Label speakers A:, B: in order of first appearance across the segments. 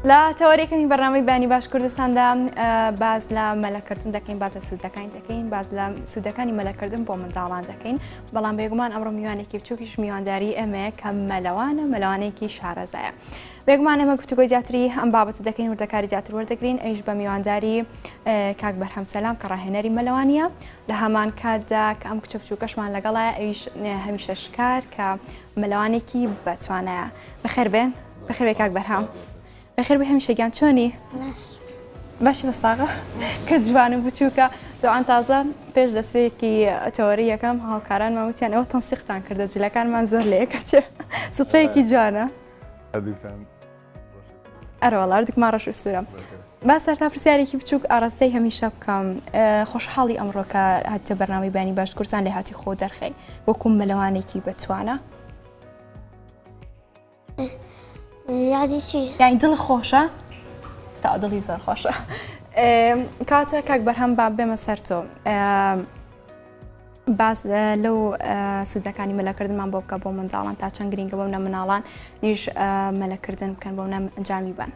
A: لا تەوەریەکەمی بەڕنامەی بانی باش کوردستاندا باز لە مەلەکردن دەکەین، باز لە سوودەکانی دەکەین، باز لە سوودەکانی مەلەکردن بۆ منداڵان دەکەین. بەڵام بێگومان ئەمڕۆ میوانێکی بچووکیش میوانداری ئەمەیە کە مەلەوانێکی شارەزایە. بێگومان ئەمە گفتوگۆی زیاتری ئەم بابەتە دەکەین، وردەکاری زیاتر وەردەگرین. ئەیش بە میوانداری کاک بەرهەم سەلام کە ڕاهێنەری مەلەوانیە. لە هەمان کاتدا کە ئەم کچە بچووکەشمان لەگەڵایە، ئەیش هەمیشە شکار کە مەلەوانێکی بەتوانایە. بەخێر بێن، بەخێر بێ کاک بەرهەم. بەخێر بە هەمیشەگیان چۆنی؟ باشی بەساغە کە جوانم بچووکە. دەوان تازە پێش دەسوەیەکی تەوەری یەکەم هاوکارانمان وتیان ئەوە تەنسیقتان کردە، جلەکانمان زۆر لە یەکەچێ. سوتفەیەکی جوانە. ئەرەوەڵا هەردووکمان ڕەش ئوستورە. با سەرتا پرسیارێکی بچووک ئاڕاستەی هەمیشە بکەم. خۆشحاڵی ئەمڕۆ کە هاتیە بەرنامەی بانی باش کوردستان لێ هاتی خۆ دەرخەی وەکو مەلەوانێکی بەتوانە؟
B: یادی چی؟
A: یعنی دڵ خۆشە؟ تا دڵی زۆر خۆشە. کاتە کاک بەرهەم با بێمە سەر تۆ. باز لەو سوودەکانی مەلەکردنمان بۆ بکە بۆ منداڵان تا چەند گرینگە بەو نە مناڵان نیش مەلەکردن بکەن بۆ نە ئەنجامی بن.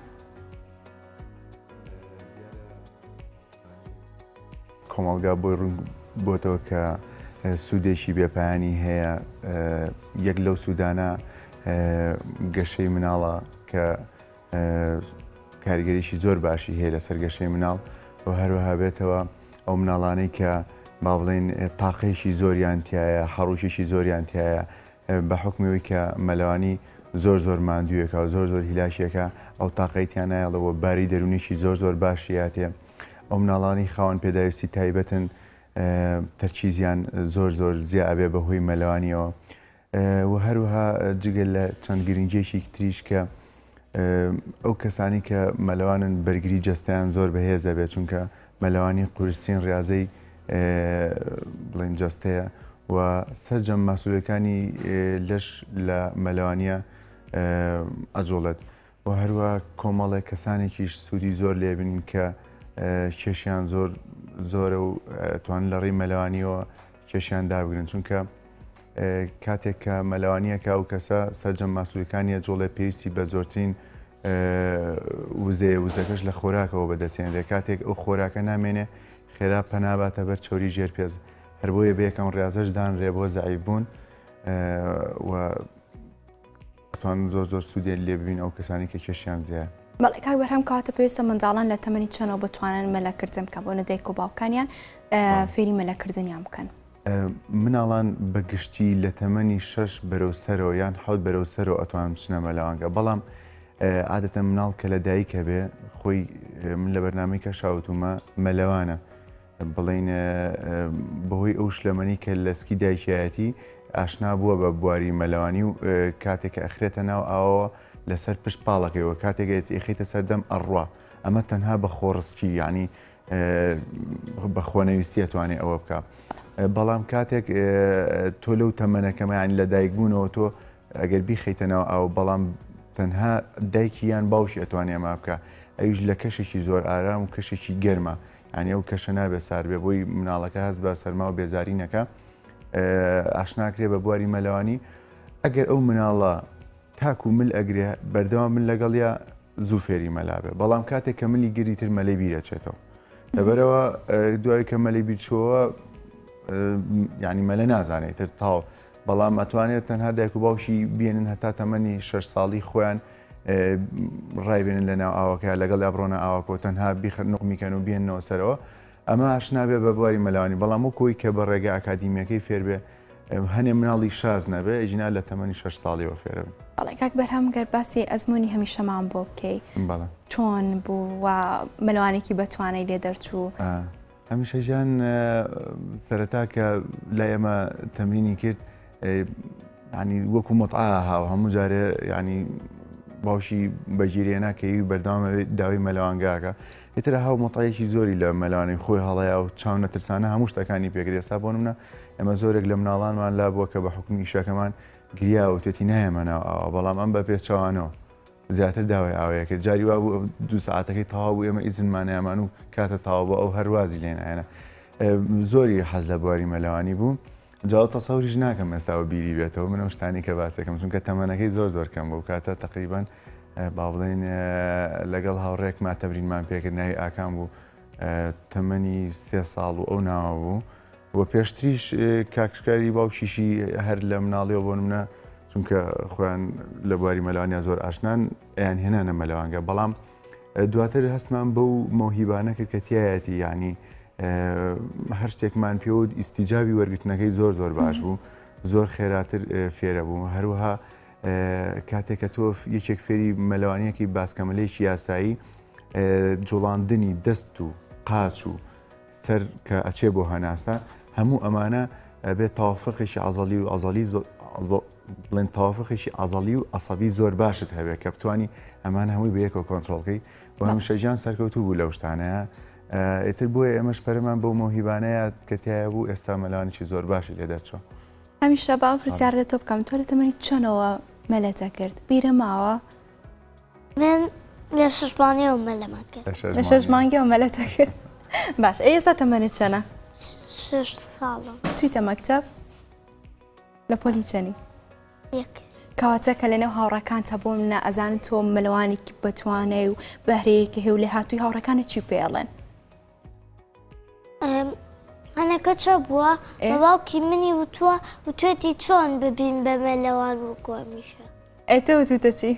C: کۆمەڵگا بۆی ڕوون بۆتەوە کە سوودێکی بێپایانی هەیە. یەک لەو سوودانە گەشەی مناڵە کە کاریگەریشی زۆر باشی هەیە لەسەر گەشەی مناڵ و هەروەها بێتەوە ئەو مناڵانەی کە با بڵێن تاقەیەکی زۆریان تایە، هەڕوشێکی زۆریان تایە، بە حکمەوەی کە مەلەوانی زۆر ماندوویەکە و زۆر هیلاشیەکە ئەو تاقەیتیان نایڵەوە باری دەرونێکی زۆر باشیاتێ. ئەو مناڵانی خاوەن پێداویستی تایبەتن تەرکیزیان زۆر زیاد ئەبێ بەهۆی مەلەوانیەوە. و هەروەها جگە لە چەند گرنگێکی تریش کە ئەو کەسانی کە مەلەوانن بەرگری جەستیان زۆر بەهێزە بێت، چونکە مەلەوانی قورسترین ڕاضەی بڵێن جەستەیە و سەرجەم مەسئولەکانی لەش لە مەلەوانیە ئەجۆڵێت. و هەروە کۆمەڵێک کەسانێکیش سوودی زۆر لێبن کە کێشیان زۆرە و توان لە ڕێی مەلەوانیەوە کێشیان دابگرن، چونکە کاتێک کە مەلەوانیەکە ئەو کەسە سەرجەم مەسئولەکانیە جۆڵێ پێویستی بە زۆرترین وزەکەش لە خۆراکەوە بەدەستێنرێ. کاتێک ئەو خۆراکە نامێنێ خێرا پەناباتە بەر چۆری ژێرپێز. هەر بۆیە بەیەکەم ڕاضەش دانرێ بۆ زەعیفبوون و ئەتوان زۆر سوودێن لێ ببین ئەو کەسانی کە کێشیان زیایە.
A: بەڵێ کاک بەرهەم کاتە پێویستە منداڵان لە تەمەنی چەنەوە بتوانن مەلەکردن بکەن بۆ نەدایک و باوکانیان فێری مەلەکردنیان بکەن؟
C: مناڵان بەگشتی لە تەمەنی 6 بەرەو سەرەوە یان 7 بەرەو سەرەوە ئەتوانن بچنە مەلەوانگە. بەڵام عادەتەن مناڵ کە لە دایکە بێ خۆی من لە بەرنامەی کە شاوتومە مەلەوانە بڵین بەهۆی ئەو شلەمەنی کە لەسکی دایکایەتی ئاشنا بووە بە بواری مەلەوانی و کاتێک کە ئەخرێتە ناو ئاوەوە لەسەر پشت پاڵەکەیەوە کاتێک ئێخیتە سەردەم ئەڕوا. ئەمە تەنها بە خۆڕسکی یعنی بە خۆنەویستی ئەتوانێت ئەوە بکە. بەڵام کاتێک تۆ لەو تەمەنەکەمە ینی لە دایکبوونەوە تۆ ئەگەر بیخیتەنەوە ئەو بەڵام تەنها دایکی یان باوشی ئەتوانێ ئەمە بکە. ئەویش لە کەشێکی زۆر ئارام و کەشێکی گەرمە، ینی ئەو کەشە نابێ سار بێ بۆی مناڵەکە هەست بە سەرما و بێزاری نەکە ئاشناکرێ بە بواری مەلەوانی. ئەگەر ئەو مناڵە تاکو مل ئەگرێ بەردەوام من لەگەڵیا زوو فێری مەلابێ. بەڵام کاتێک کە ملی گری تر مەلەی بیرەچێتەوە لەبەرەوە دوای کە مەلەی بیرچۆوە یعنی مەلە نازانێت تر تاو. بەڵام ئەتوانێت تەنها دایک و باوشی بێنن هەتا تەمەنی 6 ساڵی خۆیان ڕایبێنن لە ناو ئاوەکە لەگەڵ ئابڕۆنە ئاوەکە تەنها بیخنق میکەن و بێنەوە سەرەوە. ئەمە ئاشنابێ بە بواری مەلەوانی. بەڵام و کۆی کە بە ڕێگە ئاکادیمیەکەی فێر بێ هەنێ مناڵی شاز نەبێ ئەژنا لە تەمەنی 6 ساڵیەوە فێرە بن.
A: بەڵێ کاک بەرهەم گەر باسی ئەزمموی هەمیشەمان بۆ بکەی چۆن بوو و مەلەوانێکی بەتوانای لێ دەرچوو؟
C: هەمیشە ژیان سەرەتا کە لای ئێمە تەمرینی کرد ینی وەکو مۆتعاها و هەموو جارێ ینی باوشی بەگیرێناکەی بەردەوامە داوای مەلەوانگاکە. ئیتر هاو مۆتعایەکی زۆری لە مەلەوانی خۆی هەڵەیە و چاو نەترسانە هەموو شتەکانی پێگری. ئێستا بۆ نمونە ئێمە زۆرێک لە مناڵانمان لا بووە کە بە حکمی ئیشەکەمان گریا و توێتی نایەمە ناو ئاوە، بەڵام ئەم بە پێچەوانەوە زیاتر داوای ئاوەیەکە. جاری وا بوو 2 ساعتەکەی تەواو بوو ئێمە ئیزنمانەیەمان و کاتە تەواو بوو ئەو هەروازی لێنایەنە. زۆری حەز لە بواری مەلەوانی بوو. جاڵ تەسەوریش ناکەم ئێستا و بیری بێتەوە من ئەو شتانی کە باسەکەم، چونکە تەمەنەکەی زۆر کەم بوو. کاتە تقریبان با بڵێن لەگەڵ هاوڕێکمان تەمرینمان پێکرد ناوی ئاکام بوو تەمەنی 3 ساڵ و ئەو ناوە بوو وە پێشتریش کاکشکاری باوکیشی هەر لە مناڵیەوە بۆ منە چونکە خۆیان لە بواری مەلەوانیا زۆر ئاشنان ئەیان هێنانە مەلەوانگە بەڵام دواتر هەستمان بەو مۆهیبانە کرد کە تایەتی یعنی هەر شتێکمان پێوت ئیسیجابی وەرگرتنەکەی زۆر زۆر باش بوو زۆر خێراتر فێرە بوو هەروەها کاتێک کە تۆ یەکێک فێری مەلەوانیەکی باسکەمەلەیەکی یاسایی جوڵاندنی دەست و قاچ و سەر کە ئەچێ بۆ هەناسە هەموو ئەمانە بێت تاوافقێکی ئازەڵی و ئازەڵی بڵێن تاوافقێکی ئازەڵی و ئەسەبی زۆر باشت هەبێت کە بتوانی ئەمان هەمووی بە یەکەوە کۆنتترۆڵکەی و هەمیشەجیان سەرکەوتوو بوو لەو شتانەیە ئێتر بۆیە ئێمەش پەرمان بەو مۆهیبانەیە کە تایە بوو ئێستا مەلەوانێکی زۆر باشی لێ دەرچوە
A: هەمیشە باو پرسیار لە تۆ بکەم تۆ لە تەمەنی چەندەوە مەلەتە کرد بیرە ماوە
B: من لە 6 مانگەوە مەلەمە کرد
A: لە 6 مانگەوە مەلەتە کرد باش ئێستا تەمەنت چەنە
B: 6 ساڵە
A: چوویتە مەکتەب لە پۆلی چەنی
B: یەک
A: کەواتە کە لەنێو هاوڕەکانتە بۆ منە ئەزانن تۆ مەلەوانێکی بەتوانەی و بەهرەیەکی هێو لێ هاتووی هاوڕەکانت چی پێڵێن
B: هەنەکە چە بووە بە باوکی منی وتووە وتوێتی چۆن ببین بە مەلەوان وەکوە میشە
A: ئێتە وتوتە چی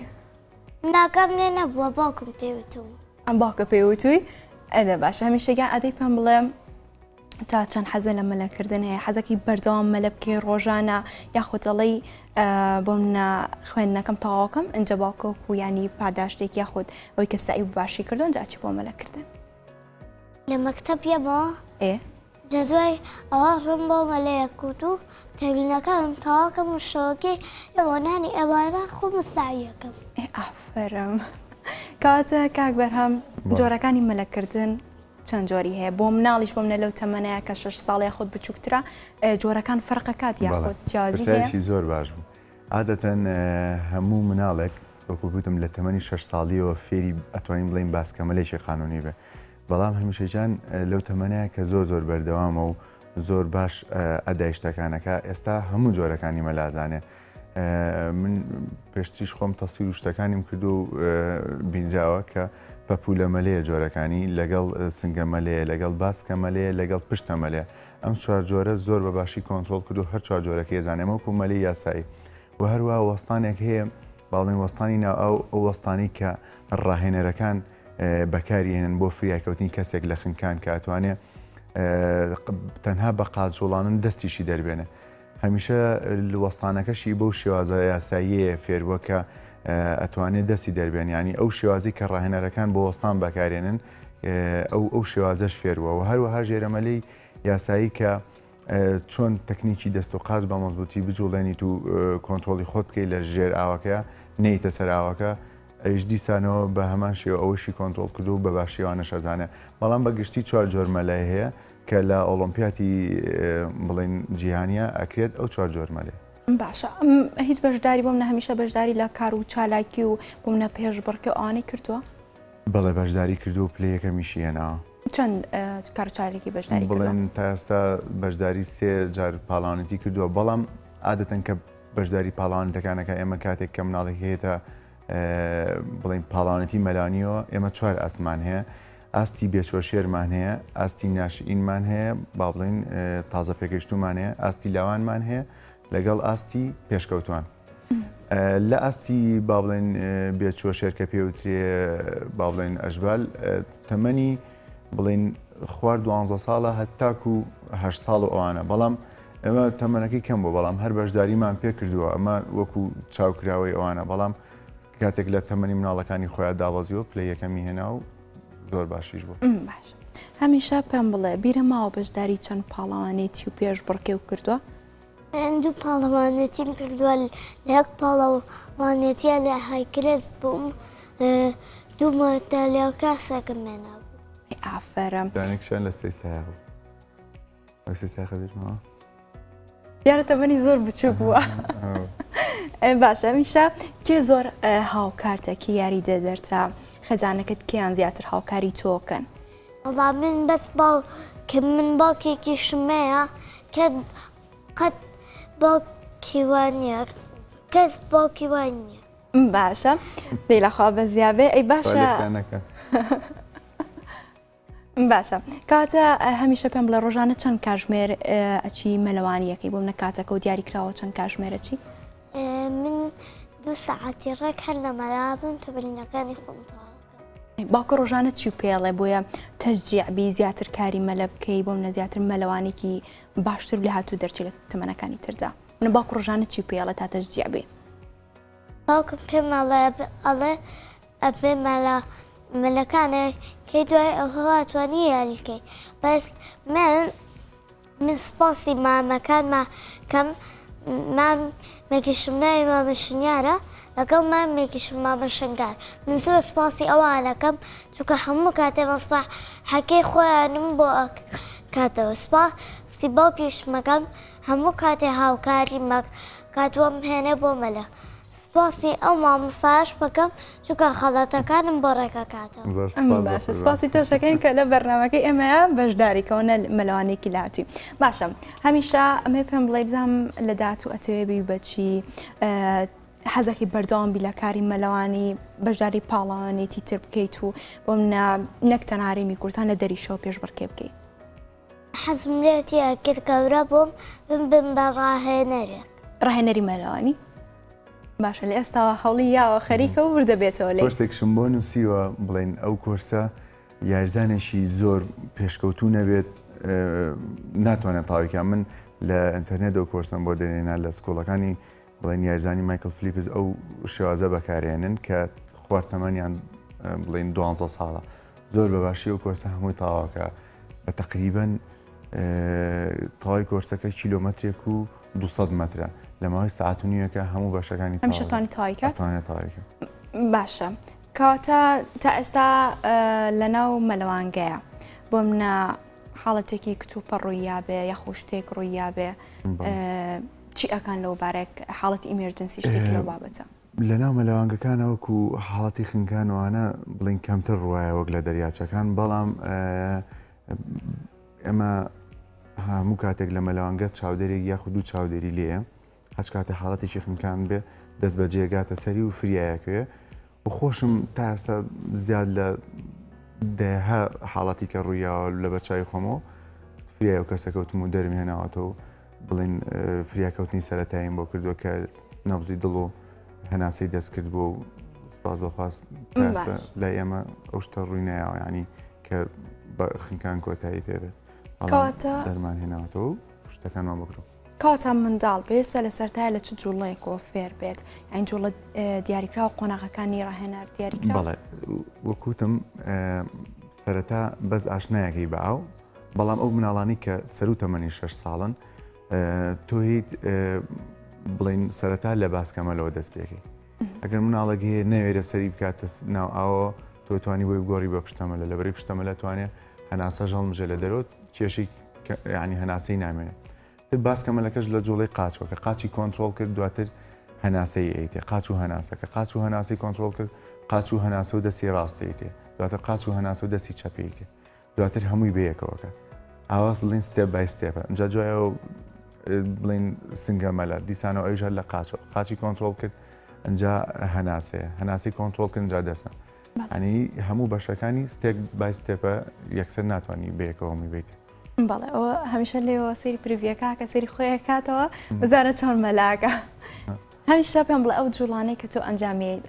B: ناکەم لێ نەبووە باوکم پێوتم
A: ئەم باوکە پێوتووی ئەدە باشە هەمیشەگیان ئەدەی پێم بڵێ تا چەند حەزە لە مەلەکردن هەیە حەزەکی بەردەوام مەلە بکەی ڕۆژانە یاخۆ دەڵێی بۆ منە خوێندنەکەم تەواوکەم ئەنجە باوکە و ینی پاداشتێک یاخود ئەوەی کە سایی باشی کردوون جاچی بۆ مەلەکردن
B: لە مەکتەب یەمەوە
A: ئێ
B: جدوای ئەوە ڕم بۆ مەلەیە کووت و تەمرینەکانم تەواوکەم و شەوەکەی ئەوانانی ئەوانە خۆم ساییەکەم
A: ئافرم کاتە کاک بەرهەم جۆرەکانی مەلەکردن چەند جۆری هەیە بۆ مناڵیش بۆ منە لەو تەمەنەیە کە 6 ساڵی خۆت بچووکترە جۆرەکان فەرقەکات یاخۆت جیازی هەیە
C: زۆر باش بوو عادەتەن هەموو مناڵێک وەکو گوتم لە تەمەنی 6 ساڵیەوە فێری ئەتوانین بڵین باسکەمەلێکی قانونی بێ بەڵام هەمیشەجان لەو تەمەنەیە کە زۆر زۆر بەردەوامە و زۆر باش ئەدای شتەکانەکە ئێستا هەموو جۆرەکانی مەلازانێ من پێشتریش خۆم تەسویر و شتەکانیم کردو و بینراوە کە پەپولە مەلەیە جۆرەکانی لەگەڵ سنگە مەلەیە لەگەڵ باسکە مەلەیە لەگەڵ پشتە مەلەیە ئەم چوار جۆرە زۆر بە باشی کۆنتترۆل کرد و هەر چوار جۆرەکەی زانێمە وەکو مەلەی یاسایی و هەروە وەستانێک هەیە باڵێن وەستانی ناو ئەو وەستانی کە ڕاهێنەرەکان بەکارهێنن بۆ فریاکەوتنی کەسێک لە خنکان کە ئەتوانێ تەنها بە قاچۆڵانن دەستیشی دەربێنێ هەمیشە وەستانەکەشی بەو شێوازە یاساییە فێربووە کە ئەتوانێت دەستی دەربێن ینی ئەو شێوازی کە ڕاهێنەرەکان بۆ وەستان بەکارێنن ئەو شێوازەش فێربووە و هەروەها ژێرەمەلەی یاسایی کە چۆن تەکنیکی دەست و قاچ بە مەزبوطی بجوڵێنیت و کۆنتترۆلی خۆت بکەیت لە ژێر ئاوەکە نەیتە سەر ئاوەکە ئەوش دیسانەوە بە هەمان شێوە ئەوەشی کۆنتترۆل کردو و بە باشیوانە شەزانە بەڵام بەگشتی چوار جۆر مەلای هەیە کە لە ئۆلۆمپیاتی بڵێن جیهانیە ئەکرێت ئەو چوار جۆر مەلێ
A: باشە هیچ بەشداری بۆ منە هەمیشە بەشداری لە کار و چالاکی و بۆ منە پێش بڕکە ئەوانەی کردووە
C: بەڵێ بەشداری کردو و پلەیەکەمیشی هێناوە
A: چەند کار و چالێکی بەشداری
C: بڵێن تا ئێستا بەشداری 3 جار پاڵانەتی کردووە بەڵام عادەتەن کە بەشداری پاڵانەتەکانەکە ئێمە کاتێک کە مناڵێک هەیەتە بڵین پاڵانەتی مەلانیەوە ئێمە چوار ئەسمان هەیە ئاستی بێچۆشێرمان هەیە ئاستی ناشئینمان هەیە با بڵین تازە پێگەشتومان هەیە ئاستی لاوانمان هەیە لەگەڵ ئاستی پێشکەوتوان لە ئاستی با بڵێن بێچۆشێر کە پێوترێ با بڵێن ئەژبال تەمەنی بڵین خوار 12 ساڵە هەتاکو 8 ساڵ و ئەوانە بەڵام ئێمە تەمەنەکەی کەم بوو بەڵام هەر بەشداریمان پێ کردووە ئەمە وەکو چاوکراوەی ئەوانە بەڵام کاتێک لە تەمەنی مناڵەکانی خۆیان داوازیەوە پلەی یەکەمی هێنا و زۆر باشیش بوو
A: باش هەمیشە پێم بڵێ بیرە ماوە بەشداری چەند پاڵەوانێتی و پێش بڕکێ و کردووە
B: دوو پاڵەوانێتیم کردووە لە یەک پاڵەوانێتیە لە هایکرێت بووم دوو مۆتەلێکە سەکەم هێنا بوو
A: ئافرم
C: دانێکشان لە سێ سایە بوو ئەو سێ سایە خەبێتمەوە
A: دیارە تەمەنی زۆر بچووک بووە باشە هەمیشە کێ زۆر هاوکارتێکی یاری دەدەرتە خەزانەکەت کێیان زیاتر هاوکاری تۆکەن
B: وەڵام من بەس کە من باوکێکی شمەیە کە قەت باوکی وان نییە کەس باوکی وان نییە
A: باشە دەیلاخوا بە زیابێ ئەی باشە باشە کاتە هەمیشە پێم بڵێ ڕۆژانە چەند کاتژمێر ئەچی مەلەوانیەکەی بۆ منە کاتەکە و دیاری کراوە چەند کاتژمێرە چی؟
B: من 2 ساعتی ڕێک هەر لە مەلابن تەمرینەکانی خۆم
A: باوکە ڕۆژانە چی پێڵێ بۆیە تەشجیعبی زیاتر کاری مەلە بکەی بۆ منە زیاتر مەلەوانێکی باشتر لە هاتوو دەرچی لە تەمەنەکانی تردا منە باوکە ڕۆژانە چی پێڵێ تا تەشجیعبێ؟
B: باوکم پێم ئەڵێ ئەبێ مەلەکانێک کەی دوای ئەو هەواتوانی یاریکەی بەس من سپاسی مامەکانمان کەم مامێکیشم ناوی مامەشنیارە لەگەڵ مامێکیشم مامە شنگار من زۆر سپاسی ئەوانەکەم چونکە هەموو کاتێ مەسباح حەکەی خۆیانم بۆ کاتەوە سپاسی باوکیشمەکەم هەموو کاتێ هاوکاری کاتوەم هێنێ بۆ مەلە سپاسی ئەو مامۆستاش بکەم چونکە خەڵەتەکانم بۆ ڕێکەکاتەوە
A: باشە سپاسی تۆشەکەین کە لە بەرنامەکەی ئێمەیە بەشداریکەونە مەلەوانێکی لاتی باشە هەمیشە ئەمێ پێم بڵێ بزانم لە داهاتوو ئەتەوێ بی بەچی حەزەکی بەردەوام بی لە کاری مەلەوانی بەشداری پاڵەوانێتی تر بکەیت و بۆ منە نەک تەنها هەرێمی کوردستان لە دەریشەوە پێشبڕکێ بکەیت
B: حەزم لێتی ئەکرد گەورە بۆم بم بە
A: ڕاهێنەری مەلەوانی باشە لە ئێستاوە هەوڵی یاوە خەریکە و وردەبێتەوە لێ
C: کۆرسێکشم بۆ نووسیوە بڵێن ئەو کۆرسە یاریزانێکی زۆر پێشکەوتوو نەبێت ناتوانێت تاویکە من لە ئینتەرنێت ئەو کۆرسم بۆ دەێنا لە سکۆڵەکانی بڵێن یاریزانی مایکل فلیپز ئەو شێوازە بەکارێنن کە خواردتەمەنیان بڵێن 12 ساڵە زۆر بەباشی ئەو کۆرسە هەمووی تاواکە بە تقریبەن تاوای کۆرسەکە کیلۆمەترێک و 200 مەترە لە ماوەی ساعت و نیوەکە هەموو بەشەکانی
A: هەمیشە توانی تاوای کات؟
C: تاوایکە
A: باشە کەواتە تا ئێستا لەناو مەلەوانگەیە بۆ منە حاڵەتێکی کتوپە ڕوویا بێ یاخۆ شتێک ڕوویا بێ چی ئەکان لەو بارێک حاڵەتی ئیمێرجنسی شتێکی لەو بابەتە
C: لەناو مەلەوانگەکانەوەکو حاڵەتی خنکانوانە بڵین کەمتر ڕواایە وەک لە دەریاچەکان بەڵام ئێمە هەموو کاتێک لە مەلەوانگە چاودێرێک یاخود دوو چاودێری لێە هەچ کاتە حاڵەتێکی خنکان بێ دەست بە جێگاتە سەری و فریایەکەوێ و خۆشم تا ئێستا زیاد لە دەها حاڵەتی کە ڕوویاوە لە بەرچاوی خۆمەوە فریای و کەسەکەوتم و دەرمی هێناوەتەوە بڵین فریاکەوتنی سەرەتاییم بۆ کردووە کە نەبزی دڵ و هەناسەی دەست کرد بۆ و سپاس بەخواست لای ئێمە ئەو شتە ڕووی نایەوە ینی کە بە خنکان کۆتایی پێبێت دەرمان هێناوەتەوە و شتەکانمان بکڕم
A: کاتان منداڵ بێسە لە سەرتای لە چ جوڵەیەکەوە فێر بێت ئەین جوڵە دیاریکرا و قۆناغەکانی ڕاهێنەر دیاریکرا
C: بەڵێ وەکوتم سەرەتا بەس ئاشنایەکەی بەئاو بەڵام ئەو مناڵانی کە سەروتەمەنی 6 ساڵن تۆ هیچ بڵین سەرەتا لە باسکەمەلەوە دەست پێکەی ئەگەر مناڵێک هەیە نەوێرە سەری بکاتە ناو ئاوە تۆ توانی بۆی گۆڕی بە پشتەمەلە لەبەری پشتەمەلە توانێت هەناسە هەڵمژە لە دەرەوت کێشی ینی هەناسەی نامێنێت باسکەمەلەکەش لە جوڵەی قاچەوە کە قاچی کۆنتترۆل کرد دواتر هەناسەی ئەیتێ قاچ و هەناسەکە قاچ و هەناسی کۆنتترۆل کرد قاچ و هەناسە و دەستی ڕاستەیتێ دواتر قاچ و هەناسە و دەستی چەپیتێ دواتر هەمووی بەیەکەوەکە ئاواز بڵین ستێپ بای ستێپە ئەجا جوایەوە بڵین سنگەمەلە دیسانەوە ئەوژە لە قاچەوە قاچی کۆنتترۆل کرد ئەجا هەناسەیە هەناسی کۆنتترۆل کرد جا دەسە ئەنی هەموو بەشەکانی ستێک بای ستێپە یەکسەر ناتوانانی بەیەکەوەمی بیت
A: بەڵێ ئەوە هەمیشە لێەوە سەری پرڤیەکە کە سەری خۆی کاتەوە بزانە چۆن مەلاکە هەمیشە پێم بڵێ ئەو جوڵانەی کە تۆ ئەنجامیت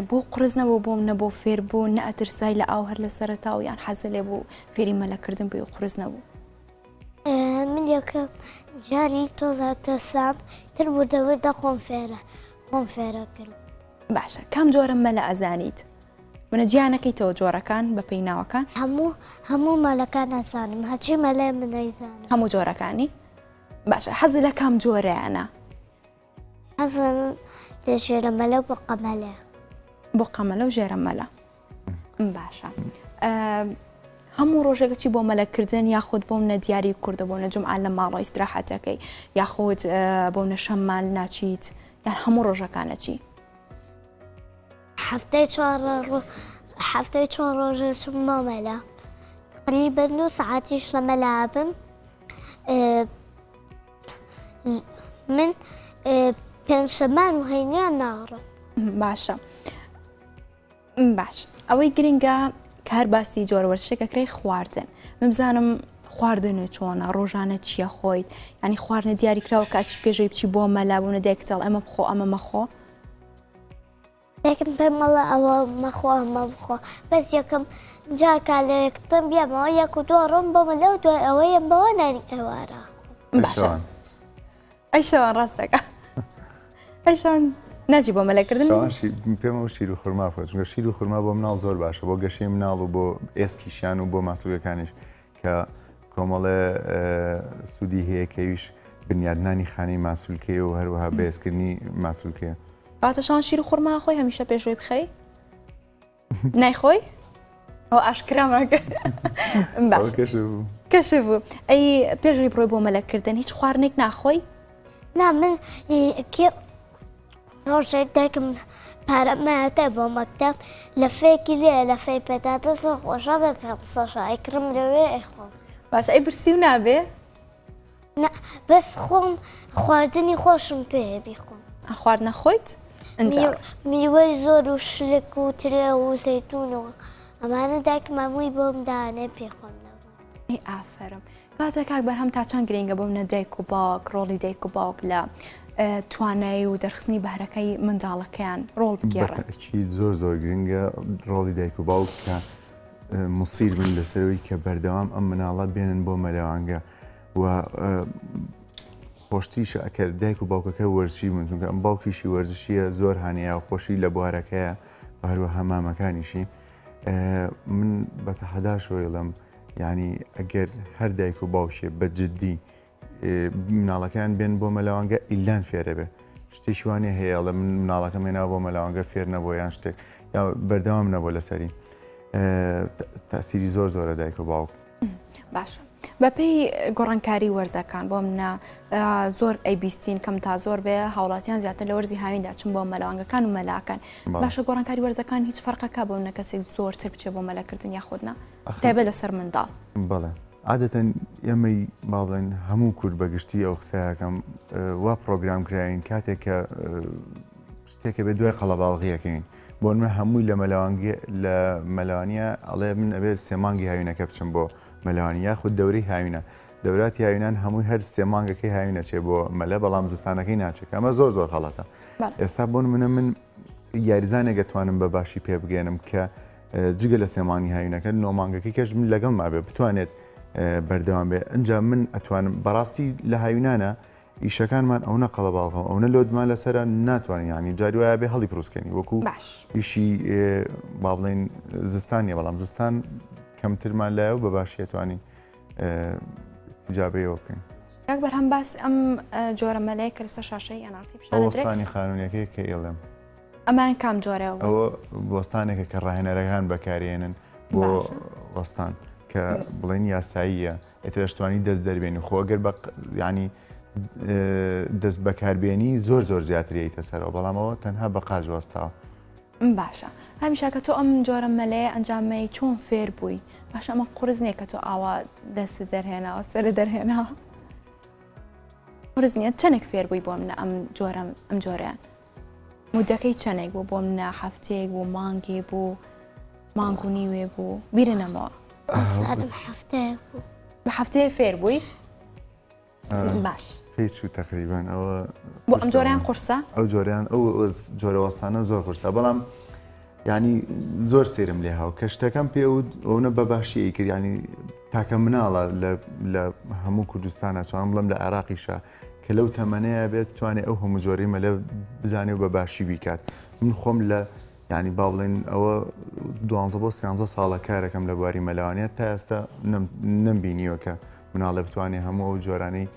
A: بۆ قرس نەبوو بۆم نە بۆ فێر بوو نە ئەترسای لە ئاو هەر لە سەرەتا و یان حەزە لێ بوو فێری مەلەکردن بۆ قرس نەبوو
B: من یەکەم جاری تۆزاتە سام تر بوردەوردە خۆم فێرە کرد
A: باشە کام جۆرە مەلە ئەزانیت منە گیانەکەیتەوە جۆرەکان بە پێی ناوەکان
B: هەموو مەلەکان ئەزانم هەچی مەلێ منەیزانم
A: هەموو جۆرەکانی باشە حەزی لە کام جۆرەیانە
B: حەزم لە ژێرە مەلە بۆ قەمەلە
A: بۆ قەمەلە و ژێرە مەلە باشە هەموو ڕۆژێکەکی بۆ مەلەکردن یاخود بۆ منە دیاری کوردە بۆ نە جمعان لە ماڵی ئیستراحەتەکەی یاخود بۆ نە شەممان ناچیت یان هەموو ڕۆژەکانە چی
B: هەفتەی 4 ڕۆژە چوومە مەلە تقریبەن 2 ساعتیش لە مەلابم من پێنجشەمان و هەینیان ناڕم
A: باشە باش ئەوەی گرنگە کە هەر باسی جۆرەوەرشێکەکەی خواردن بزانم خواردن چۆنە ڕۆژانە چییە خۆیت ینی خواردنە دیاریکراوە کە چ پێشەوەی بچی بۆ مەلابوونە دایکتەڵ ئەمە بخۆ ئەمە مەخۆ
B: یەکم پێم مەڵە ئەوە مەخۆ ئەمە بخۆ بەس یەکەم جارکە لە یەکتم بیامەوە یەک و دووە ڕۆم بۆمە لەو دوای ئەوەیە بەوە نانی ئێوارە
A: باشە ئەی شەوان ڕاستەکە ئەی شەوان ناچی بۆ مەلەکردن
C: پێمە شیر و خورما بخۆ چونکە شیر و خورما بۆ مناڵ زۆر باشە بۆ گەشەی مناڵ و بۆ ئێسکیشیان و بۆ ماسوولەکانیش کە کۆمەڵە سوودی هەیە کەویش بنیادنانی خانەی ماسوولکەیە و هەروەها بەهێزکردنی ماسوولکەیە
A: باتەشان شیر و خورما خۆی هەمیشە پێشۆی بخەی نایخۆی ئەو ئاشکرامەکە باش کەشە بوو ئەی پێشۆی بڕۆی بۆ مەلەکردن هیچ خواردنێک ناخۆی
B: نا من ڕۆژێک دایکم پارەمایەتە بۆ مەکتەب لە فێکی لێ لە فێی پێداتە زۆر خۆشە بە پێسەشە ئەیکڕم لەوێ ئەیخۆم
A: باش ئەی برسی و نابێ
B: بەس خۆم خواردنی خۆشم پێ بیخۆم
A: خوارد نەخۆیت
B: میوەی زۆر و شلک و ترێ و زەیتونەوە ئەمانە دایکم هەمووی بۆم دانێ پێخۆم
A: ئەی ئافرم گازە کاک بەرهەم تا چەند گرنگە بۆمنە دایک و باوک ڕۆڵی دایک و باوک لە توانایی و دەرخستنی بەهرەکەی منداڵەکەیان ڕۆڵ بگێڕن
C: زۆر زۆر گرنگە ڕۆڵی دایک و باوک کە مسیر من لەسەرەوەی کە بەردەوام ئەم مناڵە بێنن بۆ مەلەوانگە و خۆشتیشە ئەکە دایک و باوکەکە وەرزشی من چونکە ئەم باوکیشی وەرزشیە زۆر هاانەیە و خۆشی لە بوارەکەیە و هەروە هەمامەکانیشی من بە تەحەداشۆیڵم ینی ئەگەر هەر دایک و باوشێ بە جددی مناڵەکان بێن بۆ مەلەوانگە ئیلان فێرە بێ شتێکی وانێ هەیە لە من مناڵەکە مێناوە بۆ مەلەوانگە فێر نەبوو یان شتێک یا بەردەوام نەبوو لەسەری تاسیری زۆر زۆرە دایک و باوک
A: باشە بەپێی گۆڕانکاری وەرزەکان بۆ منە زۆر ئەیبیستین کەم تا زۆر بێ هاوڵاتیان زیاتر لە وەرزی هاویندا چن بۆ مەلەوانگەکان و مەلاکان باشە گۆڕانکاری وەرزەکان هیچ فەرقەکە بۆ منە کەسێک زۆرتر بچێ بۆ مەلەکردن یاخودنا تایبەت لەسەر منداڵ
C: بەڵێ عادەتەن ئێمەی با بڵێن هەموو کورد بەگشتی ئەو قسەیەکەم وا پرۆگرام کراین کاتێک کە شتێکە بێ دوای قەڵەباڵغیەکەین بۆ منە هەمووی لە مەلەوانیە ئەڵێ من ئەبێت سێمانگی هاوینەکە بچم بۆ مەلەوانی یاخود دەورەی هاوینە دەوراتی هاوینان هەمووی هەر سێمانگەکەی هاوینە چێ بۆ مەلە بەڵام زستانەکەی ناچێت ئەمە زۆر زۆر خەڵەتە ئێستا بۆن منە من یاریزانێک دەتوانم بەباشی پێ بگەێنم کە جگە لە سێمانی هاوینەکە نۆمانگەکەی کەش من لەگەڵ مابێ بتوانێت بەردەوام بێ ئەجا من ئەتوانم بەڕاستی لە هاوینانە ئیشەکانمان ئەوە قەڵەباڵغەوە ئەوە لۆدمان لەسرە ناتوانین ینی جاری وایە بێ هەڵی پرۆسکەنی وەکو ئیشی با بڵێن زستانیە بەڵام زستان کەمترمان لایە و بەباشیێتوانین استیجابەیەوە بکەین
A: یاک بەرهەم باس ئەم جۆرە مەلەیە کە لەسەر شاشەی ئەنارتی
C: ئەوەستانی خانونیەکەی کە ئێڵێم
A: ئەمان کام جۆرە
C: ئەوە بۆستانێکە کە ڕاهێنەرەکان بەکارێنن بۆ وەستان کە بڵێن یاساییە ئێترشتوانی دەست دەربێنی خۆگەر بە ینی دەست بەکاربیێنی زۆر زۆر زیاتریتە سەرەوە بەڵامەوە تەنها بە قاژ وەستاوە
A: باشە هەمیشە کە تۆ ئەم جۆرە مەلەیە ئەنجامەی چۆن فێر بووی باشە ئەمە قورس نییە کە تۆ ئاوا دەست دەرهێناوە سەر دەرهێنا قورس نییە چەندێک فێر بووی بۆ منە ئەم جۆرەیان مودەکەی چەندێک بوو بۆ منە هەفتەیەک بوو مانگێ بوو مانگ و نیوێ بوو بیرە نەمەوە بە هەفتەیە فێر بووی باش
C: هیچ تقریبان ئەوە
A: بۆ ئەم جۆریان قورسە
C: ئەو جۆریان ئەو جۆرەوەستانە زۆر قورسە بەڵام ینی زۆر سێرم لێ هاو کە شتەکەم پێ ئەوە بەباشی کرد ینی تاکە مناڵە لە هەموو کوردستانە چوان بڵم لە عێراقیشە کە لەو تەمەنەیە بێت توانێت ئەو هەموو جۆری مەلە بزانێ و بەباشی بیکات من خۆم لە ینی با بڵێن ئەوە 12 بۆ 13 ساڵە کارەکەم لە بواری مەلەوانیت تا ئێستا نمبینیوە کە مناڵە بتوانێت هەموو ئەو جۆرانەی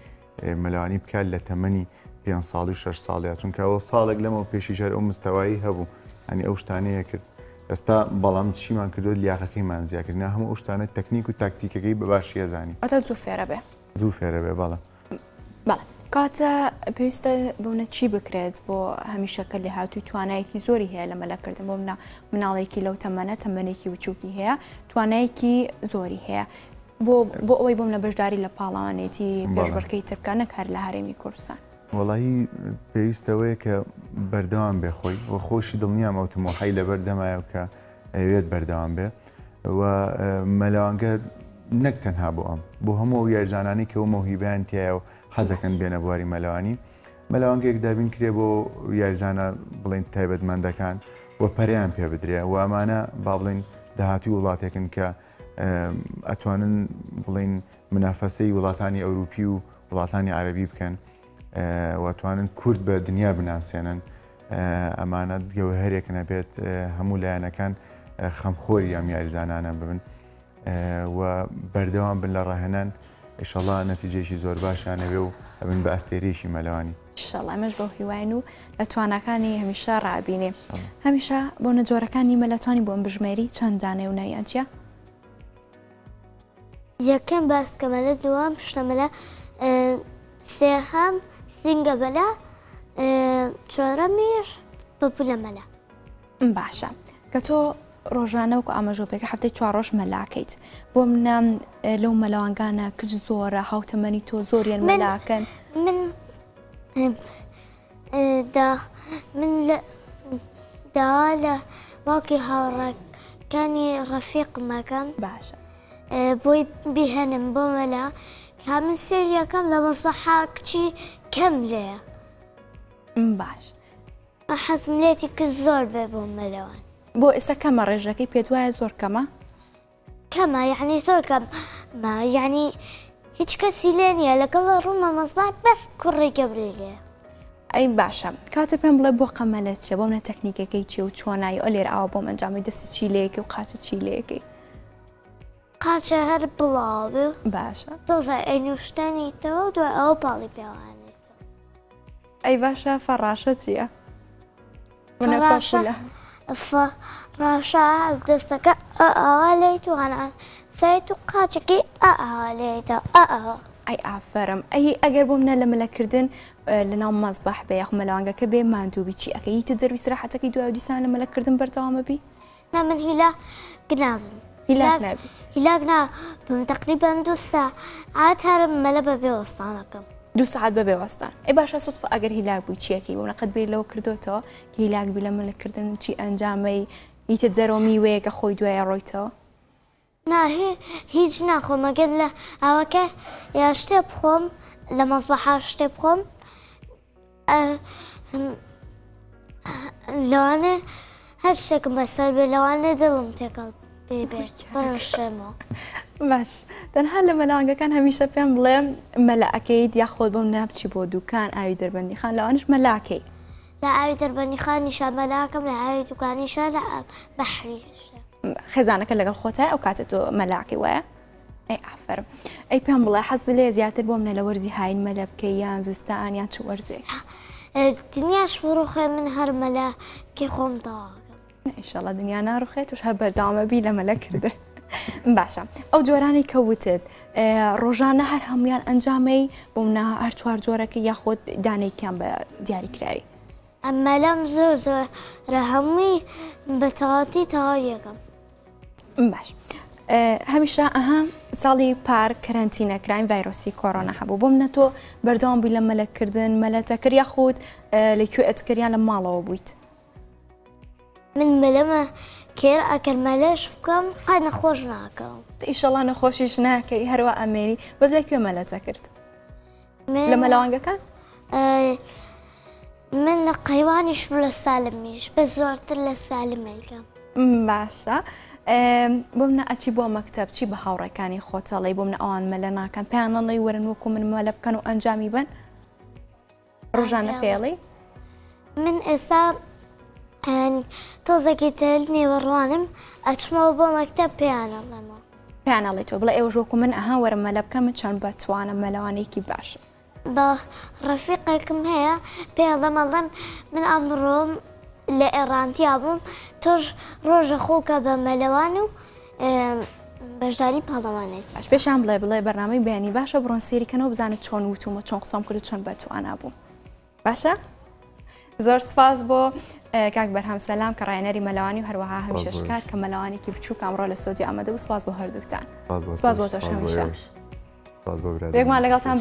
C: مەلەوانی بکات لە تەمەنی 5 ساڵی و 6 ساڵەیە چونکە ئەوە ساڵێک لەمەوە پێشی ژەر ئەو مستەوایی هەبوو ئەنی ئەو شتانەیە کرد ئێستا بەڵام چیمان کردو لیاقەکەیمان زیاکردنا هەموو ئەو شتانە تەکنیک و تاکتیکەکەی بەباشی ئەزانی
A: ئەتە زوو فێرە بێ
C: زوو فێرە بێ بەڵێ
A: کاتە پێویستە بوونە چی بکرێت بۆ هەمیشەکە لە هاتووی توانایەکی زۆری هەیە لە مەلەکردن بۆ مناڵێکی لەو تەمەنە تەمەنێکی وچووکی هەیە توانایەکی زۆری هەیە بۆ ئەوەی بۆم لە بەشداری لە پاڵەوانێتی پێشبڕکەی ترکە نەک هەر لە هەرێمی کوردستان
C: وەڵاهی پێویستەوەیە کە بەردەوام بێ خۆی و خۆشی دڵنیام ئەو تمۆحەی لەبەر دەمایە کە ئەوێت بەردەوام بێ و مەلەوانگە نەک تەنها بۆ ئەم بۆ هەموو یاریزانانی کە و مەوهیبیان تایە و حەزەکەن بێنە بواری مەلەوانی مەلەوانگەیەک دابین کرێ بۆ یاریزانە بڵین تایبەتمەندەکان و پەریان پێ بدرێ و ئەمانە با بڵین داهاتوی وڵاتێکن کە ئەتوانن بڵین منافەسەی وڵاتانی ئەوروپی و وڵاتانی عەرەبی بکەن واتوانن کورد بە دنیا بناسێنن ئەمانە گەوهەرێکە بێت هەموو لایەنەکان خەمخۆری ئەم یاریزانانە ببن و بەردەوام بن لە ڕاهێنان ئینشەڵڵا نەتیجەیەکی زۆر باشیانەوێ و ئەبن بە ئەستێرەیەکی مەلەوانی
A: ئینشەڵڵا ئەمەش بەو هیواین و لە توانەکانی هەمیشە ڕابینێ هەمیشە بۆ نەجۆرەکانی مەلەتوانی بۆ ئەم بژمێری چەند دانێ و نایان چیە؟
B: یەکەم باسکەمەلە دووەم شتەمەلە سێهەم سینگە بەلە چوارەمیش پەپولە مەلە
A: باشە کە تۆ ڕۆژانەوەکو ئاماژە پێکرد هەفتەی 4 ڕۆژ مەلاکەیت بۆ منە لەو مەلەوانگانە کچ زۆرە هاوتەمەنی تۆ زۆریان مەلاکەن
B: من داوا لە واقعی هاوڕێکانی ڕەفیقمەکەم
A: باشە
B: بۆی بیهێنم بۆ مەلا کامن سێریەکەم لە مەسبەحا کچی کەم لێیە
A: باش
B: حەزم لێتی کە زۆر بێ بۆ مەلەوان
A: بۆ ئێستا کەمە ڕێژەکەی پێت وایە زۆر کەمە؟
B: کەمە یعنی زۆر کەمە یعنی هیچ کەسی لێ نییە لەگەڵ ڕوومە مەزبار بەس کوڕی گەورەی لێ
A: ئەی باشە کاتە پێم بڵێ بۆ قەمەلە چێ بۆ منە تەکنیکەکەی چێ و چۆنایی ئەو لێر ئاوە بۆم ئەنجامی دەستی چیلەیەکی و قاچە چیلەیەکەی
B: قاچە هەر بڵاوێ
A: باشە
B: دۆزە ئەینوشتێنیتەوە و دوای ئەوە پاڵی پێوانێتەوە
A: ئەی باشە فەڕاشە چییە؟
B: ڕاشە دەستەکە ئاوا لێیت و هەنا سایت و قاچەکەی ئاوا لێیتەوە ئەوە
A: ئەی ئافرم ئەی ئەگەر بۆ منە لە مەلەکردن لە ناو مەزبەح بێ یاخ مەلەوانگەکە بێ ماندووبی چی ئەەکە هیتە دەروی سراحەتەکەی دوای دیسان لە مەلەکردن بەردەوامە بی؟
B: نا من هیلاگنابم هیلاگ نابم تقریبا 2 ساعات هەر مەلە بەبێ وەستانەکەم
A: 2 ساعت بەبێ وەستان ئەی باشە سوتفە ئەگەر هیلاگ بووی چیەکەی بۆ نەقەت بیر لەوە کردوتەوە کە هیلاگ بی لە مەلەکردن چی ئەنجامەی هیتە جەرۆ میوەیەکە خۆی دوایە ڕۆیتەوە؟
B: نا هیچ ناخۆم ئەگەر لە ئەوەکە یا شتێ بخۆم لە مەزبەحا شتێ بخۆم لەوانێ هەر شتێکم بەسەر بێ لەوانێ دڵم تێکەڵ بێبێت بەڕۆشێمەوە
A: باش تەنها لە مەلەوانگەکان هەمیشە پێم بڵێ مەلەکەیت یا خۆت بۆم نابچی بۆ دوکان ئاوی دەربەندی خان لەوانش مەلاکەی
B: لە ئاوی دەربەندی خانیشە مەلاکەم لە ئاوی دوکانیشە لە بەحریشە
A: خێزانەکە لەگەڵ خۆتای ئەو کاتە تۆ مەلاکەی وایە؟ ئەی ئافرم ئەی پێم بڵێ حەز لێ زیاتر بۆ منە لە وەرزی هاین مەلە بکەی یان زستان یان چ وەرزێک
B: دنیاش بڕوخێ من هەر مەلاکەی خۆم تەواکەم
A: ئینشەڵڵا دنیا ناڕوخێت توش هەر بەردەوامە بی لە مەلە کردە باشە ئەو جۆرانی کەوتت ڕۆژانە هەر هەمویان ئەنجامەی بۆ منە هەر 4 جۆرەکە یاخۆت دانێکیان بە دیاریکراوی
B: ئەمە لەم زۆر زۆرە هەمووی بە تەواتی تەواو یەکەم
A: باش هەمیشە ئەها ساڵی پار کەرەنتینەکراین ڤایرۆسی کۆڕۆنا هەبوو بۆ منە تۆ بەردەوام بووی لە مەلەکردن مەلەتەکرد یاخود لەکوێ ئەتکردیان لە ماڵەوە بوویت
B: من مەلەمە کێر ئەکەر مەلەش بکەم قەت نەخۆش ناکەم
A: ئیشەڵڵا نەخۆشیش ناکەی هەروە ئەمێنی بەس لەکوێ مەلەتە کرد لە مەلەوانگەکان؟
B: من لە قەیوانیش لە سالمیش بە زۆرتر لە سالمەکەم
A: باشە بۆ منە ئەچی بۆ مەکتەب چی بە هاوڕێکانی خۆتەڵی بۆ منە ئەوان مەلە ناکەن پێیانەڵی وەرن وەکو من مەلە بکەن و ئەنجامی بن ڕۆژانە پێڵی
B: من ئێستا تۆزێکی تر نێوەڕوانم ئەچمەوە بۆ مەکتەب پێیانەڵێمەوە
A: پێیانەڵێت تۆ بڵێ ئێوە وەکو من ئەها وەرە مەلە بکەم من چەند بەتوانم مەلەوانێکی باشە
B: بە ڕەفیقێکم هەیە پێڵەمەڵێم من ئەمڕۆم لە ئێڕانتیا بووم تۆش ڕۆژە خۆکە بە مەلەوان و بەشداری پاڵەوانێت
A: باش پێشان بڵێ بەرنامەی بەیانی باشە بڕۆن سێریکەنەوە بزانێت چۆن وتومە چۆن قسەم کرد و چۆن بەتوانە بووم باشە؟ زۆر سپاس بۆ کاک بەرهەم سەلام کە ڕایەنەری مەلەوانی و هەروەها هەمیشە شکار کە مەلەوانێکی بچووک ئەمڕۆ لە سۆدی ئامادە بوو سپاس بۆ هەردووکتان سپاس بۆ تۆش هەمیشە بێگومان لەگەڵتان